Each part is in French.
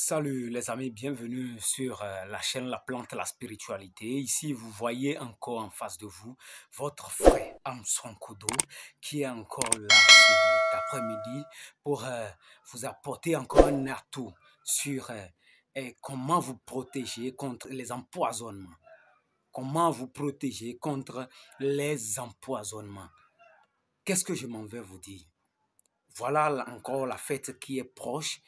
Salut les amis, bienvenue sur la chaîne La Plante, la spiritualité. Ici, vous voyez encore en face de vous votre frère Armstrong Kodo qui est encore là cet après-midi pour vous apporter encore un atout sur comment vous protéger contre les empoisonnements. Comment vous protéger contre les empoisonnements. Qu'est-ce que je m'en vais vous dire? Voilà encore la fête qui est proche.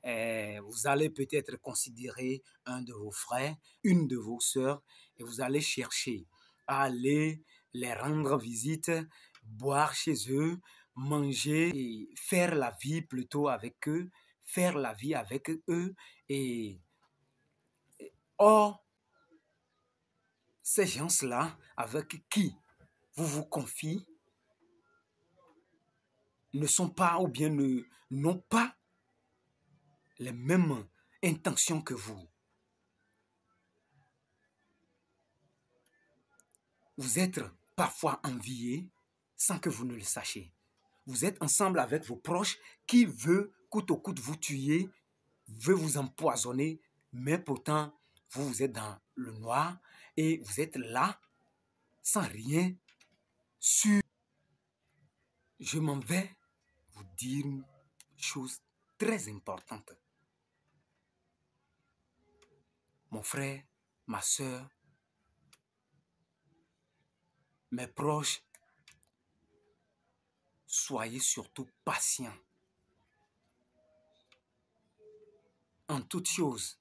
Vous allez peut-être considérer un de vos frères, une de vos sœurs, et vous allez chercher à aller les rendre visite, boire chez eux, manger et faire la vie plutôt avec eux, faire la vie avec eux. Et or, ces gens-là, avec qui vous vous confiez, ne sont pas ou bien n'ont pas les mêmes intentions que vous. Vous êtes parfois enviés sans que vous ne le sachiez. Vous êtes ensemble avec vos proches qui veut coûte au coûte vous tuer, veut vous empoisonner, mais pourtant vous êtes dans le noir et vous êtes là sans rien sur. Je m'en vais vous dire une chose très importante. Mon frère, ma soeur, mes proches, soyez surtout patients en toutes choses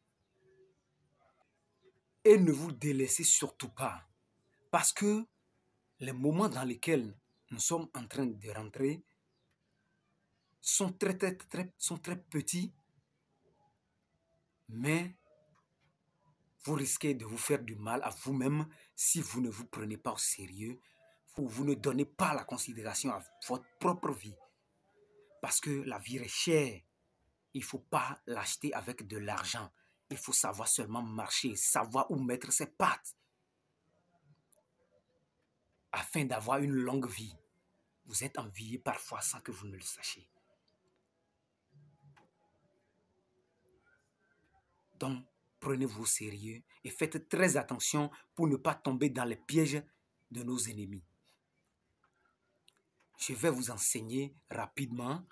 et ne vous délaissez surtout pas. Parce que les moments dans lesquels nous sommes en train de rentrer sont très petits, mais vous risquez de vous faire du mal à vous-même si vous ne vous prenez pas au sérieux, ou vous ne donnez pas la considération à votre propre vie. Parce que la vie est chère. Il ne faut pas l'acheter avec de l'argent. Il faut savoir seulement marcher, savoir où mettre ses pattes afin d'avoir une longue vie. Vous êtes envié parfois sans que vous ne le sachiez. Donc, prenez-vous au sérieux et faites très attention pour ne pas tomber dans les pièges de nos ennemis. Je vais vous enseigner rapidement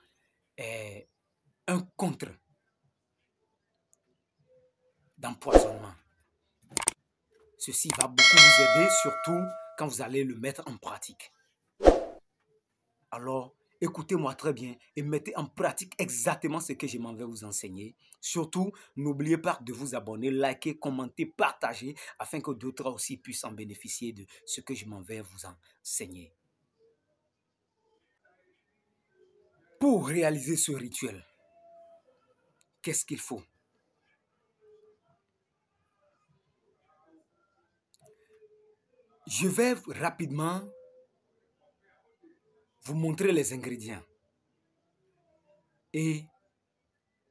un contre d'empoisonnement. Ceci va beaucoup vous aider, surtout quand vous allez le mettre en pratique. Alors, écoutez-moi très bien et mettez en pratique exactement ce que je m'en vais vous enseigner. Surtout, n'oubliez pas de vous abonner, liker, commenter, partager afin que d'autres aussi puissent en bénéficier de ce que je m'en vais vous enseigner. Pour réaliser ce rituel, qu'est-ce qu'il faut? Je vais rapidement vous montrer les ingrédients et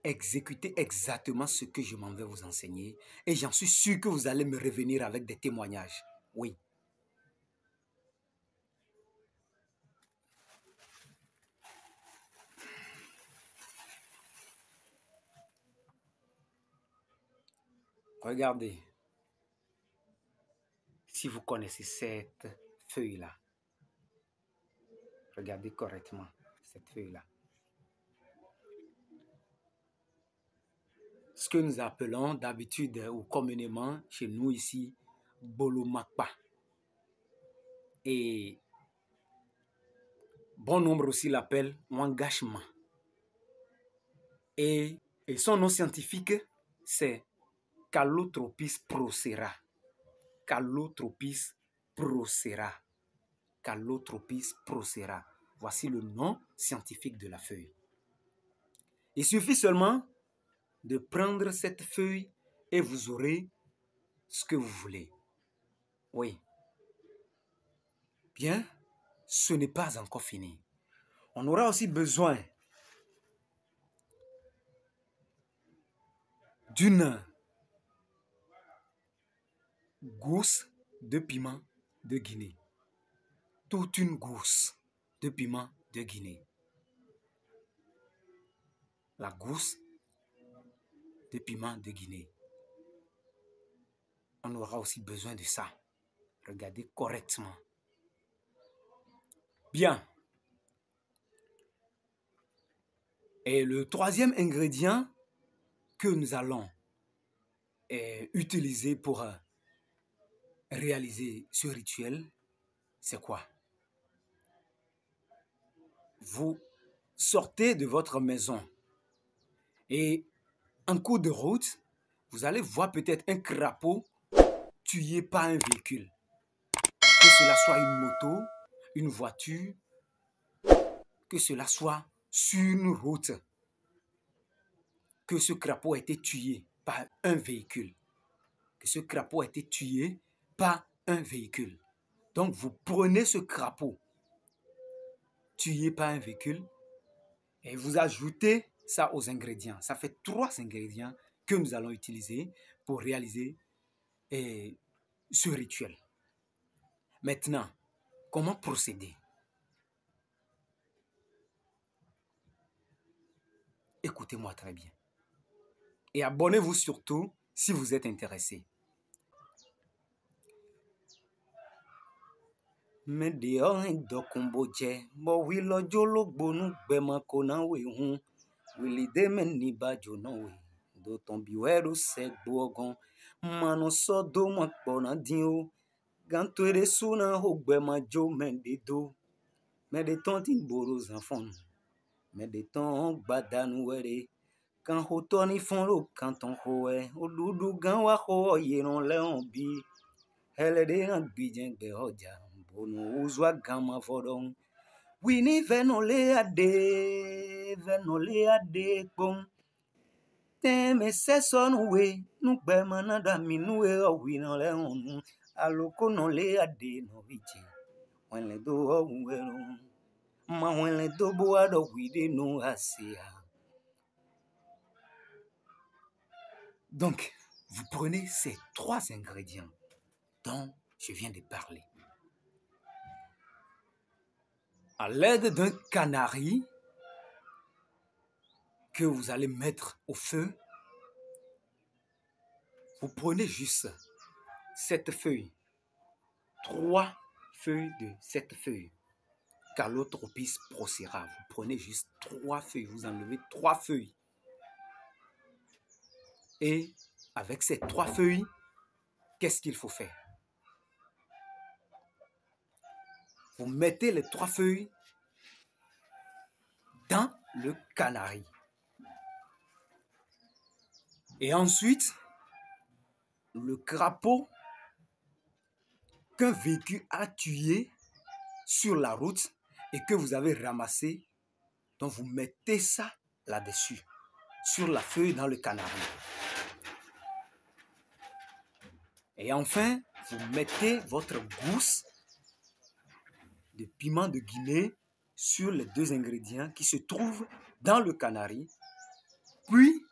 exécuter exactement ce que je m'en vais vous enseigner. Et j'en suis sûr que vous allez me revenir avec des témoignages. Oui. Regardez. Si vous connaissez cette feuille-là, regardez correctement cette feuille-là. Ce que nous appelons d'habitude ou communément chez nous ici, Bolomakpa. Et bon nombre aussi l'appellent Wangashma. Et son nom scientifique, c'est Calotropis procera. Calotropis procera. Calotropis procera. Voici le nom scientifique de la feuille. Il suffit seulement de prendre cette feuille et vous aurez ce que vous voulez. Oui. Bien, ce n'est pas encore fini. On aura aussi besoin d'une gousse de piment de Guinée. Toute une gousse de piment de Guinée. La gousse de piment de Guinée. On aura aussi besoin de ça. Regardez correctement. Bien. Et le troisième ingrédient que nous allons utiliser pour réaliser ce rituel, c'est quoi? Vous sortez de votre maison et en cours de route, vous allez voir peut-être un crapaud tué par un véhicule. Que cela soit une moto, une voiture, que cela soit sur une route, que ce crapaud a été tué par un véhicule. Que ce crapaud a été tué par un véhicule. Donc, vous prenez ce crapaud tué par un véhicule et vous ajoutez ça aux ingrédients. Ça fait 3 ingrédients que nous allons utiliser pour réaliser ce rituel. Maintenant, comment procéder? Écoutez-moi très bien. Et abonnez-vous surtout si vous êtes intéressé. Kan hotoni fonro kanton hoe odudu gan wa ho yeron leon bi helede na bijen gbe hoja bono uzwa gama vodon wini venole ade pom teme sesonu we nu gbe manada minu e o wino leon aloko no le ade no vije wenle do o wero ma wenle do bo ado wide no asia. Donc, vous prenez ces 3 ingrédients dont je viens de parler. À l'aide d'un canari que vous allez mettre au feu, vous prenez juste cette feuille, 3 feuilles de cette feuille, car l'autre piste procédera. Vous prenez juste 3 feuilles, vous enlevez 3 feuilles. Et avec ces 3 feuilles, qu'est-ce qu'il faut faire? Vous mettez les 3 feuilles dans le canari. Et ensuite, le crapaud qu'un véhicule a tué sur la route et que vous avez ramassé, donc vous mettez ça là-dessus, sur la feuille dans le canari. Et enfin, vous mettez votre gousse de piment de Guinée sur les 2 ingrédients qui se trouvent dans le canari. Puis,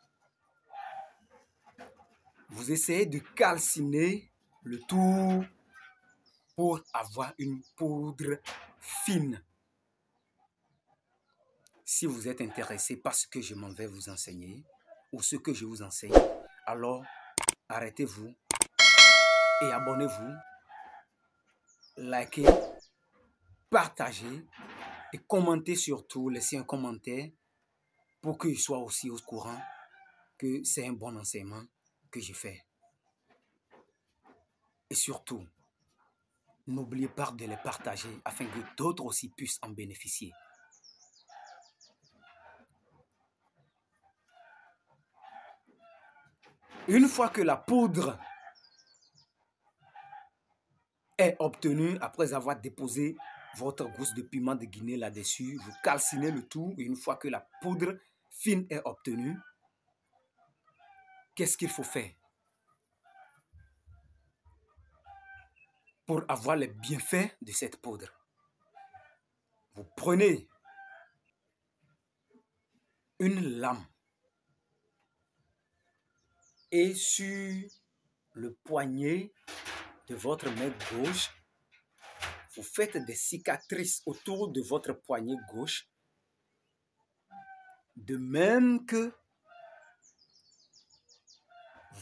vous essayez de calciner le tout pour avoir une poudre fine. Si vous êtes intéressé par ce que je m'en vais vous enseigner ou ce que je vous enseigne, alors arrêtez-vous et abonnez-vous, likez, partagez et commentez surtout, laissez un commentaire pour que je sois aussi au courant que c'est un bon enseignement que je fais. Et surtout, n'oubliez pas de les partager afin que d'autres aussi puissent en bénéficier. Une fois que la poudre est obtenue, après avoir déposé votre gousse de piment de Guinée là-dessus, vous calcinez le tout. Et une fois que la poudre fine est obtenue, qu'est-ce qu'il faut faire pour avoir les bienfaits de cette poudre? Vous prenez une lame et sur le poignet de votre main gauche, vous faites des cicatrices autour de votre poignet gauche, de même que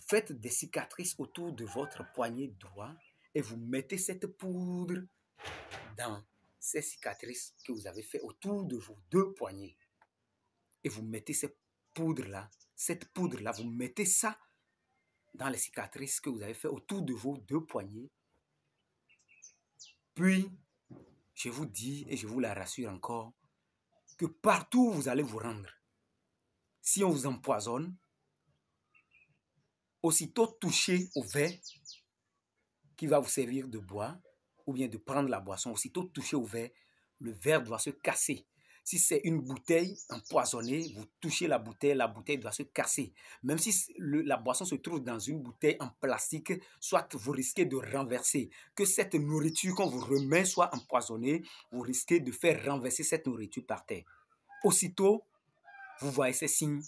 faites des cicatrices autour de votre poignet droit et vous mettez cette poudre dans ces cicatrices que vous avez fait autour de vos deux poignets. Et vous mettez cette poudre-là, vous mettez ça dans les cicatrices que vous avez fait autour de vos deux poignets. Puis, je vous dis et je vous la rassure encore, que partout où vous allez vous rendre, si on vous empoisonne, aussitôt toucher au verre qui va vous servir de boire, ou bien de prendre la boisson, aussitôt toucher au verre, le verre doit se casser. Si c'est une bouteille empoisonnée, vous touchez la bouteille doit se casser. Même si la boisson se trouve dans une bouteille en plastique, soit vous risquez de renverser. Que cette nourriture qu'on vous remet soit empoisonnée, vous risquez de faire renverser cette nourriture par terre. Aussitôt, vous voyez ces signes,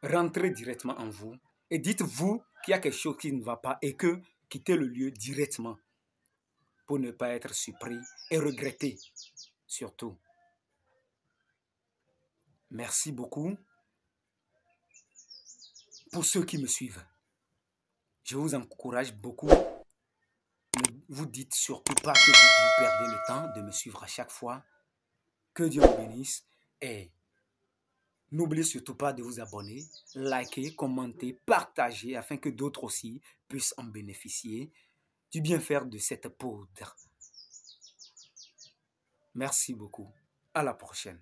rentrez directement en vous et dites-vous qu'il y a quelque chose qui ne va pas et que quittez le lieu directement pour ne pas être surpris et regretter surtout. Merci beaucoup pour ceux qui me suivent. Je vous encourage beaucoup. Ne vous dites surtout pas que vous perdez le temps de me suivre à chaque fois. Que Dieu vous bénisse et n'oubliez surtout pas de vous abonner, liker, commenter, partager afin que d'autres aussi puissent en bénéficier du bien-faire de cette poudre. Merci beaucoup. À la prochaine.